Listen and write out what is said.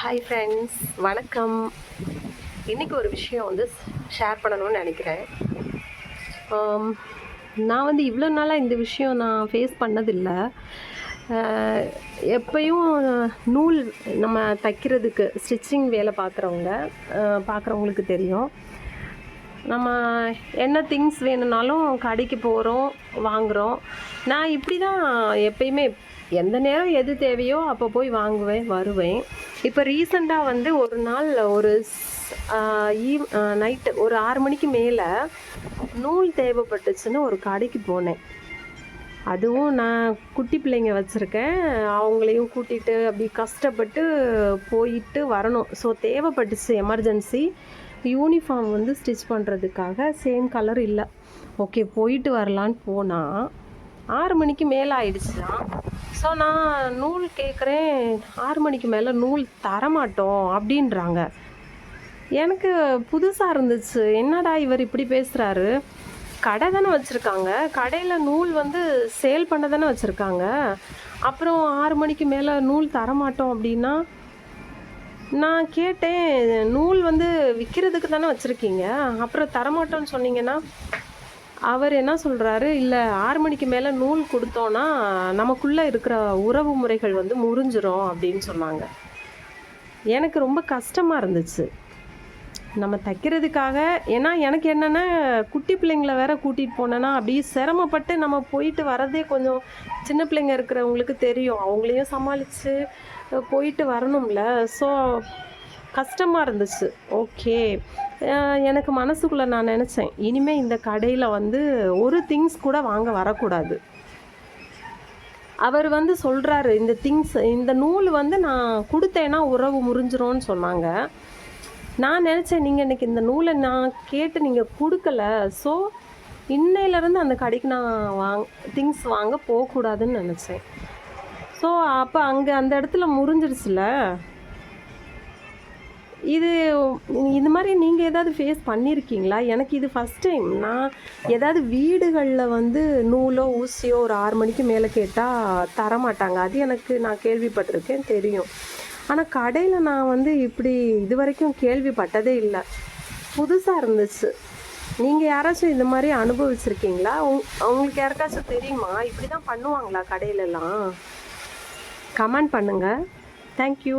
Hi friends, வணக்கம். இன்றைக்கி ஒரு விஷயம் வந்து ஷேர் பண்ணணும்னு நினைக்கிறேன். நான் வந்து இவ்வளோ நாளாக இந்த விஷயம் நான் ஃபேஸ் பண்ணதில்லை. எப்பயும் நூல் நம்ம தைக்கிறதுக்கு ஸ்டிச்சிங் வேலை பார்க்குறவங்களுக்கு தெரியும். நம்ம என்ன திங்ஸ் வேணும்னாலும் கடைக்கு போகிறோம், வாங்குகிறோம். நான் இப்படி தான் எப்பயுமே எந்த நேரம் எது தேவையோ அப்போ போய் வாங்குவேன், வருவேன். இப்போ ரீசெண்டாக வந்து ஒரு நாள் ஒரு நைட்டு ஒரு 6 மணிக்கு மேலே நூல் தேவைப்பட்டுச்சுன்னு ஒரு கடைக்கு போனேன். அதுவும் நான் குட்டி பிள்ளைங்க வச்சுருக்கேன், அவங்களையும் கூட்டிகிட்டு அப்படி கஷ்டப்பட்டு போயிட்டு வரணும். ஸோ தேவைப்பட்டுச்சு, எமர்ஜென்சி. யூனிஃபார்ம் வந்து ஸ்டிச் பண்ணுறதுக்காக சேம் கலர் இல்லை. ஓகே, போயிட்டு வரலான்னு போனால் 6 மணிக்கு மேலே ஆயிடுச்சுதான். ஸோ நான் நூல் கேட்குறேன், 6 மணிக்கு மேலே நூல் தரமாட்டோம் அப்படின்றாங்க. எனக்கு புதுசாக இருந்துச்சு, என்னடா இவர் இப்படி பேசுகிறாரு. கடை தானே வச்சுருக்காங்க, கடையில் நூல் வந்து சேல் பண்ண தானே வச்சுருக்காங்க. அப்புறம் 6 மணிக்கு மேலே நூல் தரமாட்டோம் அப்படின்னா, நான் கேட்டேன், நூல் வந்து விற்கிறதுக்கு தானே வச்சுருக்கீங்க, அப்புறம் தரமாட்டோன்னு சொன்னீங்கன்னா, அவர் என்ன சொல்கிறாரு, இல்லை 6 மணிக்கு மேலே நூல் கொடுத்தோன்னா நமக்குள்ளே இருக்கிற உறவு முறைகள் வந்து முறிஞ்சிரும் அப்படின்னு சொன்னாங்க. எனக்கு ரொம்ப கஷ்டமாக இருந்துச்சு. நம்ம தைக்கிறதுக்காக, ஏன்னா எனக்கு என்னென்னா குட்டி பிள்ளைங்களை வேற கூட்டிகிட்டு போனேன்னா அப்படியே சிரமப்பட்டு நம்ம போயிட்டு வரதே கொஞ்சம், சின்ன பிள்ளைங்க இருக்கிறவங்களுக்கு தெரியும், அவங்களையும் சமாளித்து போயிட்டு வரணும்ல. ஸோ கஷ்டமாக இருந்துச்சு. ஓகே, எனக்கு மனசுக்குள்ளே நான் நினச்சேன், இனிமேல் இந்த கடையில் வந்து ஒரு திங்ஸ் கூட வாங்க வரக்கூடாது. அவர் வந்து சொல்கிறாரு, இந்த நூல் வந்து நான் கொடுத்தேன்னா உறவு முறிஞ்சிரும்னு சொன்னாங்க. நான் நினச்சேன், நீங்கள் இன்றைக்கி இந்த நூலை நான் கேட்டு நீங்கள் கொடுக்கல, ஸோ இன்னையிலேருந்து அந்த கடைக்கு நான் திங்ஸ் வாங்க போகக்கூடாதுன்னு நினச்சேன். ஸோ அப்போ அங்கே அந்த இடத்துல முறிஞ்சிருச்சுல. இது மாதிரி நீங்கள் ஏதாவது ஃபேஸ் பண்ணியிருக்கீங்களா? எனக்கு இது ஃபஸ்ட் டைம். நான் ஏதாவது வீடுகளில் வந்து நூலோ ஊசியோ ஒரு 6 மணிக்கு மேலே கேட்டால் தரமாட்டாங்க, அது நான் கேள்விப்பட்டிருக்கேன், தெரியும். ஆனால் கடையில் நான் வந்து இப்படி இது வரைக்கும் கேள்விப்பட்டதே இல்லை, புதுசாக இருந்துச்சு. நீங்கள் யாராச்சும் இந்த மாதிரி அனுபவிச்சிருக்கீங்களா? உங்களுக்கு யாருக்காச்சும் தெரியுமா இப்படி தான் பண்ணுவாங்களா கடையிலலாம்? கமெண்ட் பண்ணுங்கள். தேங்க்யூ.